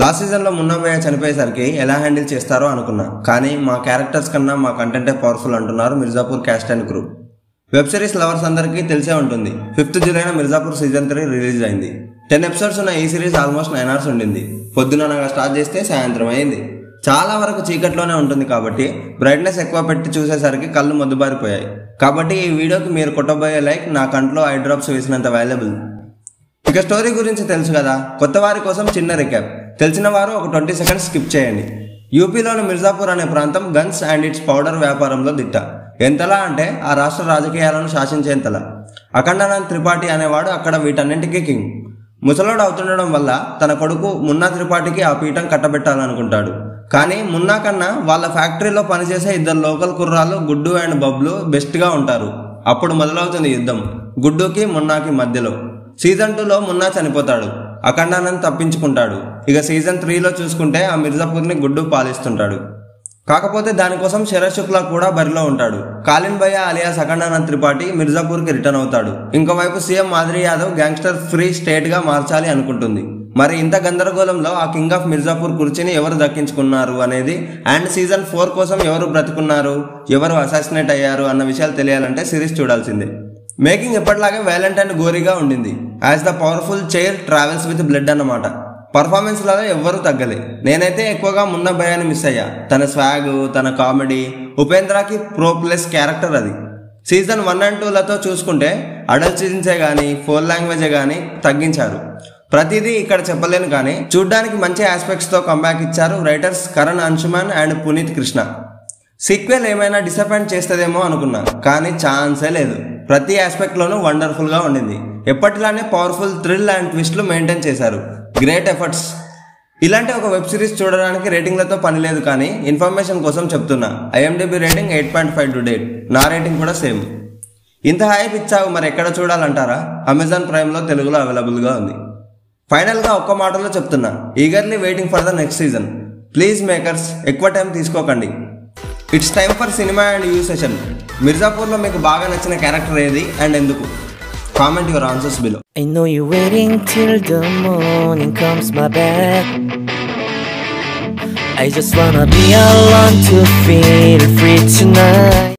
Last సీజన్లో మున్నా భయ్య చనిపోయేసరికి ఎలా హ్యాండిల్ చేస్తారో అనుకున్నా, కానీ మా క్యారెక్టర్స్ కన్నా మా కంటెంటే పవర్ఫుల్ అంటున్నారు Mirzapur caste and crew. Web series lovers అందరికీ తెలిసే ఉంటుంది. 5th జూలైన మిర్జాపూర్ సీజన్ 3 రిలీజ్ అయింది. 10 ఎపిసోడ్స్ ఉన్న ఈ సిరీస్ ఆల్మోస్ట్ 9 hours ఉండింది. పొద్దుననగా స్టార్ట్ చేస్తే సాయంత్రం అయింది. చాలా వరకు చీకట్లోనే ఉంటుంది కాబట్టి బ్రైట్నెస్ ఎక్కువ పెట్టి చూసేసరికి కళ్ళు మొద్దుబారిపోయాయి. కాబట్టి ఈ వీడియోకి మీరు కొట్టబోయే లైక్ నా కంట్లో ఐ డ్రాప్స్ వేసినంత వాల్యుబుల్. ఇక స్టోరీ గురించి తెలుసు కదా, కొత్త వారి కోసం చిన్న రికాప్. తెలిసిన వారు ఒక 20 seconds స్కిప్ చేయండి. యూపీలోని మిర్జాపూర్ అనే ప్రాంతం గన్స్ అండ్ ఇట్స్ పౌడర్ వ్యాపారంలో దిట్ట. ఎంతలా అంటే ఆ రాష్ట్ర రాజకీయాలను శాసించేంతలా. అఖండానంద్ త్రిపాఠి అనేవాడు అక్కడ వీటన్నింటికీ కింగ్. ముసలోడు అవుతుండడం వల్ల తన కొడుకు మున్నా త్రిపాఠికి ఆ పీఠం కట్టబెట్టాలనుకుంటాడు. కానీ మున్నా కన్నా వాళ్ళ ఫ్యాక్టరీలో పనిచేసే 2 లోకల్ కుర్రాళ్ళు గుడ్డు అండ్ బబ్లు బెస్ట్గా ఉంటారు. అప్పుడు మొదలవుతుంది యుద్ధం గుడ్డుకి మున్నాకి మధ్యలో. సీజన్ 2లో మున్నా చనిపోతాడు, అఖండానంద్ తప్పించుకుంటాడు. ఇక సీజన్ 3లో చూసుకుంటే ఆ మిర్జాపూర్ని గుడ్డు పాలిస్తుంటాడు. కాకపోతే దానికోసం శరత్ శుక్లా కూడా బరిలో ఉంటాడు. కాలిన్ భయ్య అలియాస్ అఖండానంద్ త్రిపాఠి మిర్జాపూర్కి రిటర్న్ అవుతాడు. ఇంకోవైపు CM Madhuri Yadav gangster free స్టేట్గా మార్చాలి అనుకుంటుంది. మరి ఇంత గందరగోళంలో ఆ కింగ్ ఆఫ్ మిర్జాపూర్ కుర్చీని ఎవరు దక్కించుకున్నారు అనేది, అండ్ సీజన్ 4 కోసం ఎవరు బ్రతుకున్నారు, ఎవరు అసాసినేట్ అయ్యారు అన్న విషయాలు తెలియాలంటే సిరీస్ చూడాల్సిందే. మేకింగ్ ఎప్పటిలాగే వైలెంట్ అండ్ గోరీగా ఉండింది. As the powerful chair travels with blood అన్నమాట. పర్ఫార్మెన్స్లలో ఎవ్వరూ తగ్గలే. నేనైతే ఎక్కువగా మున్నా భయ్యాని మిస్ అయ్యా. తన స్వాగ్, తన కామెడీ, ఉపేంద్రకి ప్రో ప్లస్ క్యారెక్టర్ అది. సీజన్ 1 and 2లతో చూసుకుంటే అడల్ట్ సీజన్సే కానీ 4 లాంగ్వేజే కానీ తగ్గించారు. ప్రతిదీ ఇక్కడ చెప్పలేను, కానీ చూడ్డానికి మంచి ఆస్పెక్ట్స్తో కంబ్యాక్ ఇచ్చారు writers Karan Anshuman and Puneet Krishna. Sequel ఏమైనా డిసప్పాయింట్ చేస్తుందేమో అనుకున్నా, కానీ ఛాన్సే లేదు. ప్రతి ఆస్పెక్ట్లోనూ వండర్ఫుల్గా ఉండింది. ఎప్పటిలానే పవర్ఫుల్ థ్రిల్ అండ్ ట్విస్ట్లు మెయింటైన్ చేశారు. Great efforts. ఇలాంటి ఒక వెబ్ సిరీస్ చూడడానికి రేటింగ్లతో పని లేదు, కానీ ఇన్ఫర్మేషన్ కోసం చెప్తున్నా. IMDb rating 8.5 to date. నా రేటింగ్ కూడా సేమ్. ఇంత హైప్ ఇచ్చావు, మరి ఎక్కడ చూడాలంటారా? అమెజాన్ ప్రైమ్లో తెలుగులో అవైలబుల్గా ఉంది. ఫైనల్గా ఒక్క మాటలో చెప్తున్నా, eagerly waiting for the next season. Please makers, ఎక్కువ టైం తీసుకోకండి. It's time for cinema and you session. మిర్జాపూర్లో మీకు బాగా నచ్చిన క్యారెక్టర్ ఏది అండ్ ఎందుకు? Comment your answers below. I know you're waiting till the morning comes my bed. I just wanna be alone to feel free tonight.